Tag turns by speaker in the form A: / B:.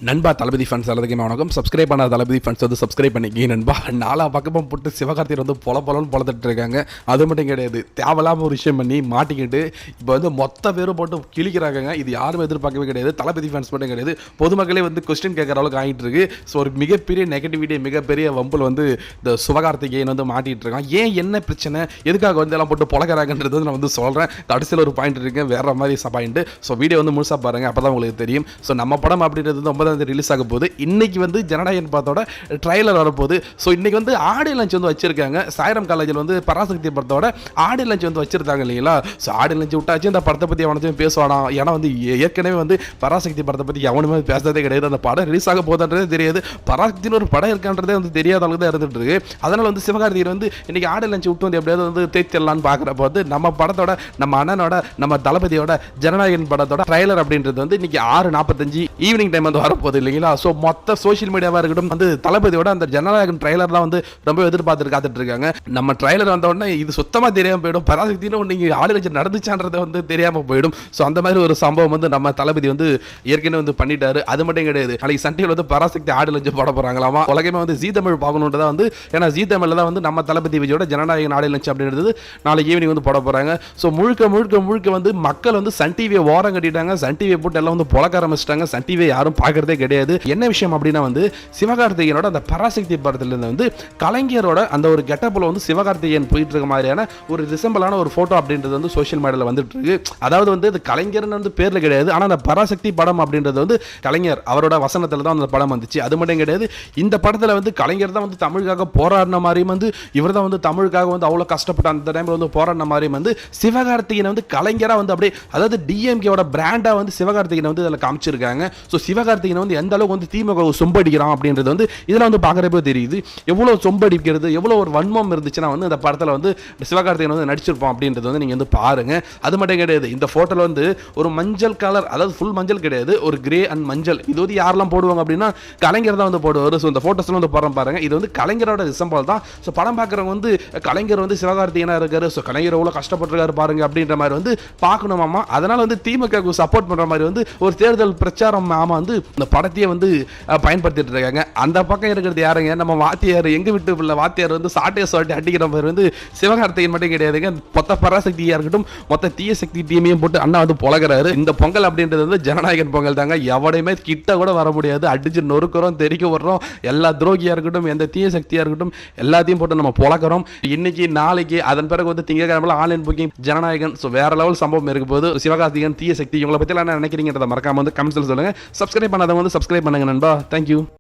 A: நண்பா தளபதி ஃபேன்ஸ் எல்லாத்துக்குமே வணக்கம். சப்ஸ்கிரைப் பண்ணாத தளபதி ஃபேன்ஸ் வந்து சப்ஸ்கிரைப் பண்ணிக்கி நண்பா. நாலா பக்கமாக போட்டு சிவகார்த்திகேயன் வந்து பொலன்னு பொலத்துட்டு இருக்காங்க. அது மட்டும் கிடையாது, தேவையில்லாமல் ஒரு விஷயம் பண்ணி மாட்டிக்கிட்டு இப்போ வந்து மொத்த பேரும் போட்டு கிழிக்கிறாங்க. இது யாரும் எதிர்பார்க்கவே கிடையாது. தளபதி ஃபேன்ஸ் மட்டும் கிடையாது, பொதுமக்களே வந்து கொஸ்டின் கேட்குற அளவுக்கு ஆகிட்டு இருக்கு. ஸோ ஒரு மிகப்பெரிய நெகட்டிவிட்டி, மிகப்பெரிய வம்பல் வந்து இந்த சிவகார்த்திகேயன் வந்து மாட்டிகிட்டு இருக்கான். ஏன் என்ன பிரச்சனை, எதுக்காக வந்து எல்லாம் போட்டு பொழக்கிறாங்கன்றது நான் வந்து சொல்கிறேன். கடைசியில் ஒரு பாயிண்ட் இருக்கு, வேற மாதிரி பாயிண்ட். ஸோ வீடியோ வந்து முழுசாக பாருங்கள், அப்போ தான் உங்களுக்கு தெரியும். ஸோ நம்ம படம் அப்படின்றது வந்து ரிலீஸ் ஆக போகுது. இன்னைக்கு வந்து ஜனநாயகன் படத்தோட ட்ரைலர் வரப்போகுது. ஸோ இன்னைக்கு வந்து ஆடியோ லஞ்ச் வந்து வச்சிருக்காங்க. சாய்ராம் காலேஜில் வந்து பராசக்தி படத்தோட ஆடியோ லஞ்ச் வந்து வச்சிருக்காங்க இல்லைங்களா. ஸோ ஆடியோ லஞ்ச் விட்டாச்சு இந்த படத்தை பற்றி எவனச்சும் பேசுவானா. ஏன்னா வந்து ஏற்கனவே வந்து பராசக்தி படத்தை பற்றி எவனுமே பேசுறதே கிடையாது. அந்த படம் ரிலீஸ் ஆக போதுன்றதே தெரியாது. பராசக்தின்னு ஒரு படம் இருக்கான்றதே வந்து தெரியாத அளவுக்கு தான் இருந்துட்டு இருக்கு. அதனால வந்து சிவகார்த்திகேயன் வந்து இன்னைக்கு ஆடியோ லஞ்ச் விட்டு வந்து எப்படியாவது வந்து தேய்ச்சிடலான்னு பார்க்குறப்ப வந்து நம்ம படத்தோட, நம்ம அண்ணனோட, நம்ம தளபதியோட ஜனநாயகன் படத்தோட ட்ரைலர் அப்படின்றது வந்து இன்னைக்கு 6:45 ஈவினிங் டைம் வந்து வரப்போகுது இல்லைங்களா. ஸோ மொத்த சோஷியல் மீடியாவாக இருக்கட்டும் வந்து தளபதியோட அந்த ஜனநாயகன் ட்ரைலர் தான் வந்து ரொம்ப எதிர்பார்த்து காத்துட்டு இருக்காங்க. நம்ம ட்ரைலர் வந்த உடனே இது சுத்தமாக தெரியாமல் போயிடும். பராசக்தின்னு நீங்கள் ஆடியோ லஞ்ச் நடந்துச்சான்றதை வந்து தெரியாமல் போயிடும். ஸோ அந்த மாதிரி ஒரு சம்பவம் வந்து நம்ம தளபதி வந்து ஏற்கனவே வந்து பண்ணிட்டாரு. அது மட்டும் கிடையாது, நாளைக்கு சன் டிவியில் வந்து பராசக்தி ஆடியோ லஞ்ச் போட போறாங்களாமா. உலகமே வந்து ஜீ தமிழ் பார்க்கணுன்றதா வந்து, ஏன்னா ஜீ தமிழில் தான் வந்து நம்ம தளபதி விஜயோட ஜனநாயகன் ஆடியோ லஞ்ச் அப்படின்றது நாளைக்கு ஈவினிங் வந்து போட போறாங்க. ஸோ முழுக்க வந்து மக்கள் வந்து சன் டிவியை ஓரம் கட்டிட்டாங்க. சன் டிவியை போட்டு எல்லாம் வந்து பொழக்க ஆரம்பிச்சிட்டாங்க. சன் டிவியை யாரும் பார்க்கறதே கிடையாது. என்ன விஷயம் அப்படின்னா வந்து சிவகார்த்திகேயனோட அந்த பராசக்தி படத்துல இருந்து வந்து கலைஞரோட அந்த ஒரு கெட்டப்ல வந்து சிவகார்த்திகேயன் போயிட்டு இருக்க மாதிரியான ஒரு ரிசம்பிளான ஒரு போட்டோ அப்படின்றது வந்து சோஷியல் மீடியால வந்துட்டு இருக்கு. அதாவது வந்து இது கலைஞர்னு வந்து பேர்ல கிடையாது, ஆனா அந்த பராசக்தி படம் அப்படின்றது வந்து கலைஞர் அவரோட வசனத்துல தான் அந்த படம் வந்துச்சு. அது மட்டும் கிடையாது, இந்த படத்துல வந்து கலைஞர் தான் வந்து தமிழுக்காக போராடின மாதிரியும் வந்து இவர் தான் வந்து தமிழுக்காக வந்து அவ்வளவு கஷ்டப்பட்டு அந்த டைம்ல வந்து போராடின மாதிரியும் வந்து சிவகார்த்திகேயன் வந்து கலைஞரா வந்து அப்படியே, அதாவது டிஎம்கேவோட பிராண்டா வந்து சிவகார்த்திகேயன் வந்து அதில் காமிச்சிருக்காங்க. ஸோ சிவகார்த்திகேயன் வந்து எந்த அளவுக்கு வந்து திமுக சொம்படிக்கிறான் அப்படின்றது வந்து இதெல்லாம் வந்து பார்க்குறப்போ தெரியுது. எவ்வளோ சொம்படிக்கிறது, எவ்வளோ ஒரு வன்மம் இருந்துச்சுன்னா வந்து இந்த படத்தில் வந்து சிவகார்த்திகேயன் வந்து நடிச்சிருப்போம் அப்படின்றது வந்து நீங்கள் வந்து பாருங்க. அது மட்டும் கிடையாது, இந்த ஃபோட்டோவில் வந்து ஒரு மஞ்சள் கலர், அதாவது ஃபுல் மஞ்சள் கிடையாது, ஒரு கிரே அண்ட் மஞ்சள், இது வந்து யாரெல்லாம் போடுவாங்க அப்படின்னா கலைஞர் தான் வந்து போடுவார். ஸோ இந்த ஃபோட்டோஸ்லாம் வந்து போடுறோம் பாருங்க, இது வந்து கலைஞரோட ரிசம்பல் தான். ஸோ படம் பார்க்குறவங்க வந்து கலைஞர் வந்து சிவகார்த்திகேயனாக இருக்காரு, ஸோ கலைஞர் எவ்வளோ கஷ்டப்பட்டுருக்காரு பாருங்க அப்படின்ற மாதிரி வந்து பார்க்கணுமாமா. அதனால வந்து திமுக சப்போர்ட் பண்ணுற மாதிரி வந்து ஒரு தேர்தல் பிரச்சாரம் ஆமா வந்து இந்த படத்தையே வந்து பயன்படுத்திட்டு இருக்காங்க. அந்த பக்கம் இருக்கிறது யாருங்க, நம்ம வாத்தியார், எங்க விட்டு பிள்ளை வாத்தியார் வந்து சாட்டையை சொல்லிட்டு அடிக்கிற மாதிரி வந்து சிவகார்த்திகேயன் மட்டும் கிடையாதுங்க. மொத்த பராசக்தியா இருக்கட்டும், மொத்த தீய சக்தி டீமையும் போட்டு அண்ணா வந்து பொழகிறாரு. இந்த பொங்கல் அப்படின்றது வந்து ஜனநாயகன் பொங்கல் தாங்க. எவடையுமே கிட்ட கூட வர முடியாது. அடிச்சு நொறுக்கிறோம், தெரிக்க வர்றோம். எல்லா துரோகியா இருக்கட்டும், எந்த தீய சக்தியா இருக்கட்டும், எல்லாத்தையும் போட்டு நம்ம பொழக்கிறோம். இன்னைக்கு நாளைக்கு அதன் பிறகு வந்து திங்கட்கிழமை ஆன்லைன் புக்கிங் ஜனநாயகன். ஸோ வேற லெவல் சம்பவம் இருக்க போது. சிவகார்த்திகேயன் தீய சக்தி, இவங்களை பத்தி எல்லாம் நினைக்கிறீங்க மறக்காம வந்து கமெண்ட்ஸ்ல சொல்லுங்க. சப்ஸ்கிரைப் பண்ணாதவங்க வந்து சப்ஸ்கிரைப் பண்ணுங்க நண்பா. தேங்க்யூ.